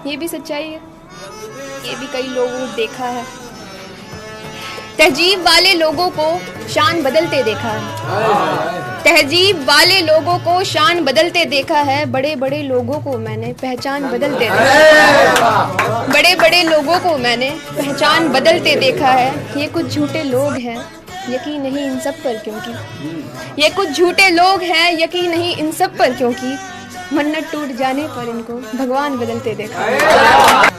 ये भी सच्चाई है, ये भी कई लोगों ने देखा है। तहजीब वाले लोगों को शान बदलते देखा है, तहजीब वाले लोगों को शान बदलते देखा है। बड़े बड़े लोगों को मैंने पहचान बदलते देखा है, बड़े बड़े लोगों को मैंने पहचान बदलते देखा है। ये कुछ झूठे लोग हैं, यकीन नहीं इन सब पर क्योंकि ये कुछ झूठे लोग हैं, यकीन नहीं इन सब पर क्योंकि मन्नत टूट जाने पर इनको भगवान बदलते देखा है।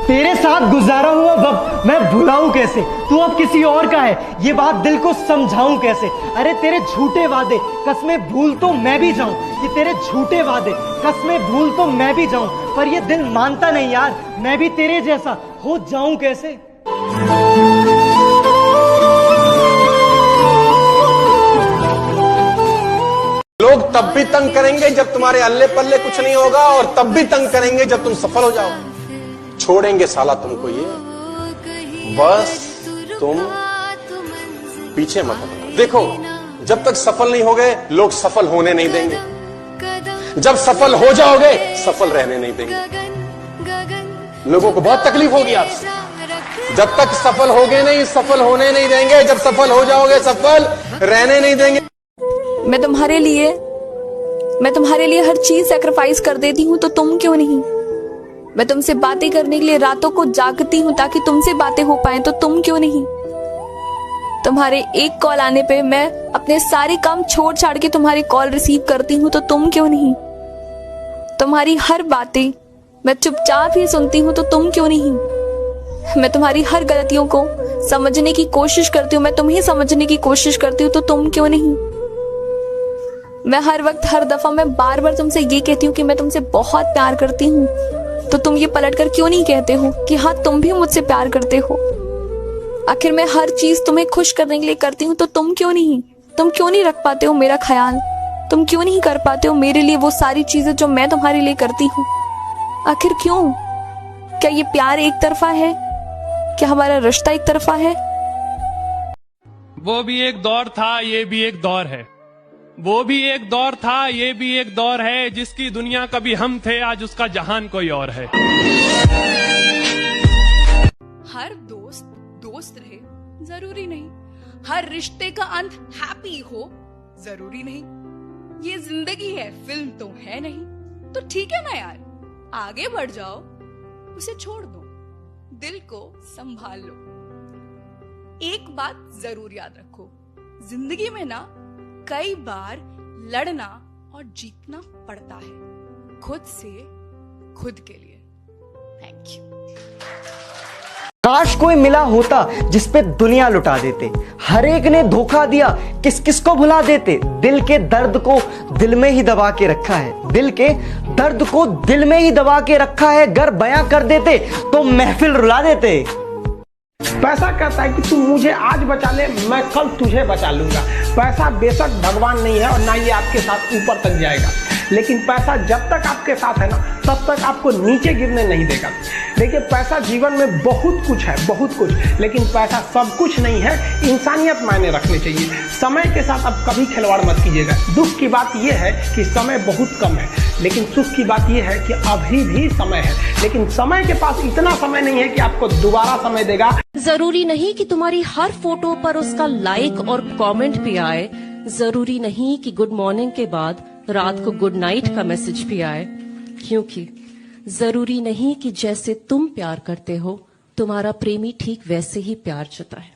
तेरे साथ गुजारा हुआ वक्त मैं भुलाऊं कैसे, तू अब किसी और का है ये बात दिल को समझाऊं कैसे। अरे तेरे झूठे वादे कस्में भूल तो मैं भी जाऊं, ये तेरे झूठे वादे कस्में भूल तो मैं भी जाऊं, पर ये दिल मानता नहीं यार, मैं भी तेरे जैसा हो जाऊं कैसे। लोग तब भी तंग करेंगे जब तुम्हारे अल्ले पल्ले कुछ नहीं होगा, और तब भी तंग करेंगे जब तुम सफल हो जाओ। छोड़ेंगे साला तुमको ये, बस तुम पीछे मत हटो। देखो जब तक सफल नहीं हो गए लोग सफल होने नहीं देंगे, जब सफल हो जाओगे सफल रहने नहीं देंगे। लोगों को बहुत तकलीफ होगी आपसे। जब तक सफल होगे नहीं सफल होने नहीं देंगे, जब सफल हो जाओगे सफल रहने नहीं देंगे। मैं तुम्हारे लिए हर चीज सैक्रिफाइस कर देती हूँ, तो तुम क्यों नहीं। मैं तुमसे बातें करने के लिए रातों को जागती हूँ ताकि तुमसे बातें हो पाए, तो तुम क्यों नहीं। तुम्हारे एक कॉल आने पे मैं अपने सारे काम छोड़ छाड़ के तुम्हारी कॉल रिसीव करती हूँ, तो तुम क्यों नहीं। तुम्हारी हर बातें मैं चुपचाप ही सुनती हूँ, तो तुम क्यों नहीं। मैं तुम्हारी हर गलतियों को समझने की कोशिश करती हूँ, मैं तुम्हें समझने की कोशिश करती हूँ, तो तुम क्यों नहीं। मैं हर वक्त हर दफा मैं बार बार तुमसे ये कहती हूँ कि मैं तुमसे बहुत प्यार करती हूँ, तो तुम ये पलटकर क्यों नहीं कहते हो कि हाँ तुम भी मुझसे प्यार करते हो। आखिर मैं हर चीज तुम्हें खुश करने के लिए करती हूँ, तो तुम क्यों नहीं रख पाते हो मेरा ख्याल, तुम क्यों नहीं कर पाते हो मेरे लिए वो सारी चीजें जो मैं तुम्हारे लिए करती हूँ। आखिर क्यों। क्या ये प्यार एक तरफा है, क्या हमारा रिश्ता एक तरफा है। वो भी एक दौर था, ये भी एक दौर है। वो भी एक दौर था, ये भी एक दौर है। जिसकी दुनिया कभी हम थे, आज उसका जहान कोई और है। हर दोस्त दोस्त रहे जरूरी नहीं, हर रिश्ते का अंत हैप्पी हो जरूरी नहीं। ये जिंदगी है, फिल्म तो है नहीं। तो ठीक है ना यार, आगे बढ़ जाओ, उसे छोड़ दो, दिल को संभाल लो। एक बात जरूर याद रखो, जिंदगी में ना कई बार लड़ना और जीतना पड़ता है, खुद से खुद के लिए। Thank you. काश कोई मिला होता जिसपे दुनिया लुटा देते, हर एक ने धोखा दिया, किस किस को भुला देते। दिल के दर्द को दिल में ही दबा के रखा है, दिल के दर्द को दिल में ही दबा के रखा है। अगर बयां कर देते तो महफिल रुला देते। पैसा कहता है कि तू मुझे आज बचा ले, मैं कल तुझे बचा लूंगा। पैसा बेशक भगवान नहीं है और ना ये आपके साथ ऊपर तक जाएगा, लेकिन पैसा जब तक आपके साथ है ना तब तक आपको नीचे गिरने नहीं देगा। देखिए पैसा जीवन में बहुत कुछ है, बहुत कुछ, लेकिन पैसा सब कुछ नहीं है। इंसानियत मायने रखनी चाहिए। समय के साथ आप कभी खिलवाड़ मत कीजिएगा। दुख की बात यह है कि समय बहुत कम है, लेकिन सुख की बात यह है कि अभी भी समय है, लेकिन समय के पास इतना समय नहीं है कि आपको दोबारा समय देगा। जरूरी नहीं कि तुम्हारी हर फोटो पर उसका लाइक और कमेंट भी आए, जरूरी नहीं कि गुड मॉर्निंग के बाद रात को गुड नाइट का मैसेज भी आए, क्योंकि जरूरी नहीं कि जैसे तुम प्यार करते हो तुम्हारा प्रेमी ठीक वैसे ही प्यार जताए।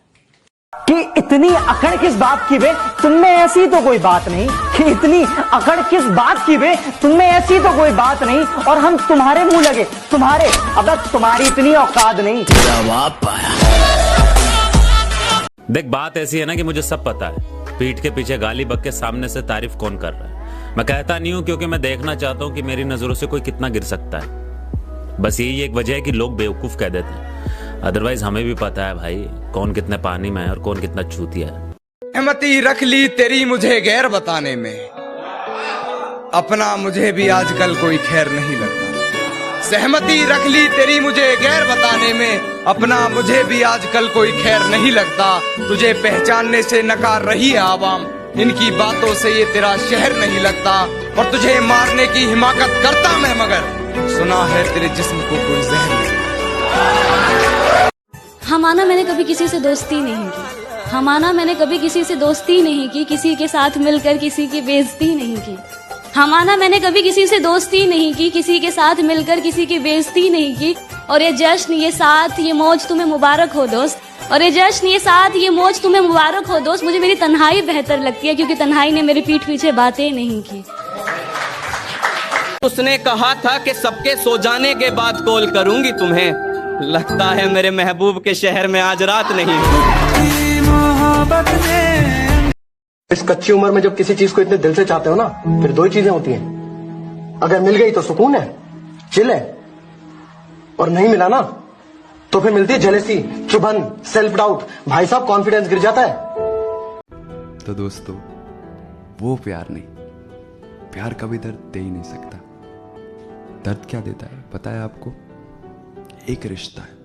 कि इतनी अकड़ किस बात की बे, तुममें ऐसी तो कोई बात नहीं। कि इतनी अकड़ किस बात की बे, तुममें ऐसी तो कोई बात नहीं, और हम तुम्हारे मुंह लगे, तुम्हारे, अब तुम्हारी इतनी औकात नहीं। जवाब पाया। देख बात ऐसी है ना कि मुझे सब पता है, पीठ के पीछे गाली बक के सामने से तारीफ कौन कर रहा है। मैं कहता नहीं हूं क्योंकि मैं देखना चाहता हूं कि मेरी नजरों से कोई कितना गिर सकता है। बस यही एक वजह है कि लोग बेवकूफ कह देते हैं, अदरवाइज हमें भी पता है भाई कौन कितने पानी में है और कौन कितना चूतिया है। हिम्मती रख ली तेरी मुझे गैर बताने में, अपना मुझे भी आजकल कोई खैर नहीं लगता। सहमति रख ली तेरी मुझे गैर बताने में, अपना मुझे भी आजकल कोई खैर नहीं लगता। तुझे पहचानने से नकार रही है आवाम, इनकी बातों से ये तेरा शहर नहीं लगता। और तुझे मारने की हिमाकत करता मैं, मगर सुना है तेरे जिस्म को कोई जहर नहीं। हमाना मैंने कभी किसी से दोस्ती नहीं की, हमाना मैंने कभी किसी से दोस्ती नहीं की, किसी के साथ मिलकर किसी की बेइज्जती नहीं की। हमाना मैंने कभी किसी से दोस्ती नहीं की, किसी के साथ मिलकर किसी की बेइज्जती नहीं की। और ये जश्न, ये साथ, ये मौज तुम्हें मुबारक हो दोस्त। और ये जश्न, ये साथ, ये मौज तुम्हें मुबारक हो दोस्त। मुझे मेरी तन्हाई बेहतर लगती है, क्योंकि तन्हाई ने मेरी पीठ पीछे बातें नहीं की। उसने कहा था कि सबके सो जाने के बाद कॉल करूंगी तुम्हें, लगता है मेरे महबूब के शहर में आज रात नहीं। इस कच्ची उम्र में जब किसी चीज को इतने दिल से चाहते हो ना, फिर दो ही चीजें होती हैं। अगर मिल गई तो सुकून है, चिल है, और नहीं मिला ना तो फिर मिलती है जेलेसी, चुभन, सेल्फ डाउट। भाई साहब, कॉन्फिडेंस गिर जाता है। तो दोस्तों, वो प्यार नहीं, प्यार कभी दर्द दे ही नहीं सकता। दर्द क्या देता है पता है आपको? एक रिश्ता है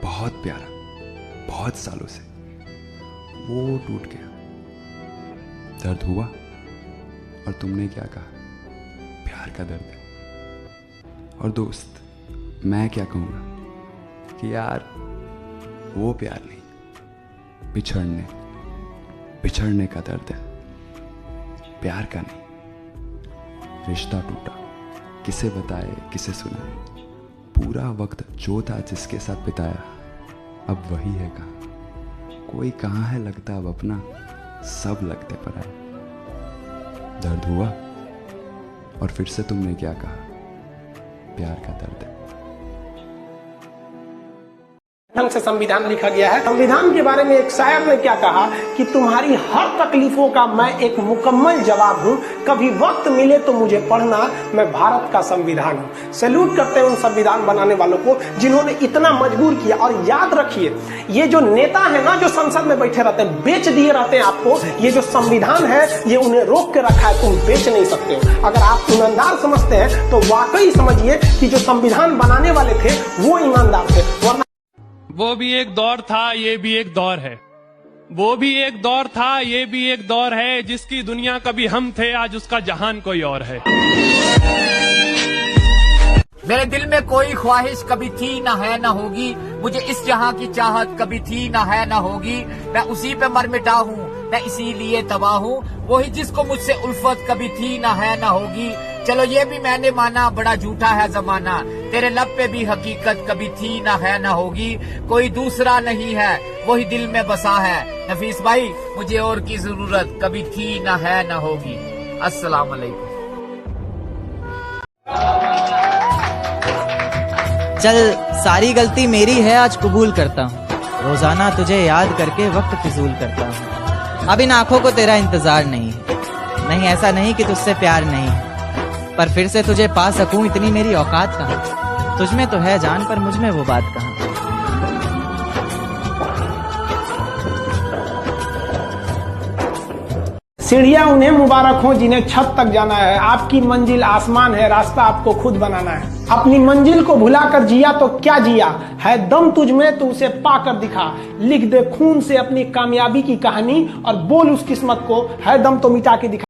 बहुत प्यारा, बहुत सालों से, वो टूट गया। दर्द हुआ और तुमने क्या कहा? प्यार का दर्द है। और दोस्त, मैं क्या कहूँगा कि यार वो प्यार नहीं, बिछड़ने का दर्द है, प्यार का नहीं। रिश्ता टूटा, किसे बताए, किसे सुनाए? पूरा वक्त जो था जिसके साथ बिताया, अब वही है कहाँ? कोई कहाँ है लगता अब अपना, सब लगते पराए। दर्द हुआ और फिर से तुमने क्या कहा? प्यार का दर्द है। ढंग से संविधान लिखा गया है। संविधान के बारे में एक शायर ने क्या कहा कि तुम्हारी हर तकलीफों का मैं एक मुकम्मल जवाब हूँ, कभी वक्त मिले तो मुझे पढ़ना, मैं भारत का संविधान हूँ। सैल्यूट करते हैं उन संविधान बनाने वालों को जिन्होंने इतना मजबूर किया। और याद रखिए, ये जो नेता है ना, जो संसद में बैठे रहते हैं, बेच दिए रहते हैं आपको। ये जो संविधान है, ये उन्हें रोक के रखा है, तुम बेच नहीं सकते हो। अगर आप ईमानदार समझते हैं तो वाकई समझिए कि जो संविधान बनाने वाले थे वो ईमानदार थे, वरना वो भी एक दौर था, ये भी एक दौर है। वो भी एक दौर था, ये भी एक दौर है, जिसकी दुनिया कभी हम थे, आज उसका जहान कोई और है। मेरे दिल में कोई ख्वाहिश कभी थी ना है ना होगी, मुझे इस जहां की चाहत कभी थी ना है ना होगी। मैं उसी पे मर मिटा हूँ, मैं इसीलिए तबाह हूँ, वही जिसको मुझसे उल्फत कभी थी ना है ना होगी। चलो ये भी मैंने माना, बड़ा झूठा है जमाना, तेरे लब पे भी हकीकत कभी थी ना है ना होगी। कोई दूसरा नहीं है, वही दिल में बसा है। नफीस भाई, मुझे और की जरूरत कभी थी ना है ना होगी। अस्सलाम वालेकुम। चल, सारी गलती मेरी है, आज कबूल करता हूँ। रोजाना तुझे याद करके वक्त फिजूल करता हूँ। अब इन आंखों को तेरा इंतजार नहीं, ऐसा नहीं कि तुझसे प्यार नहीं, पर फिर से तुझे पा सकूं इतनी मेरी औकात कहाँ? तुझ में तो है जान, पर मुझ में वो बात कहाँ? सीढ़ियां उन्हें मुबारक हो जिन्हें छत तक जाना है। आपकी मंजिल आसमान है, रास्ता आपको खुद बनाना है। अपनी मंजिल को भुलाकर जिया तो क्या जिया, है दम तुझ में तो उसे पाकर दिखा। लिख दे खून से अपनी कामयाबी की कहानी और बोल उस किस्मत को, है दम तो मिटा के दिखा।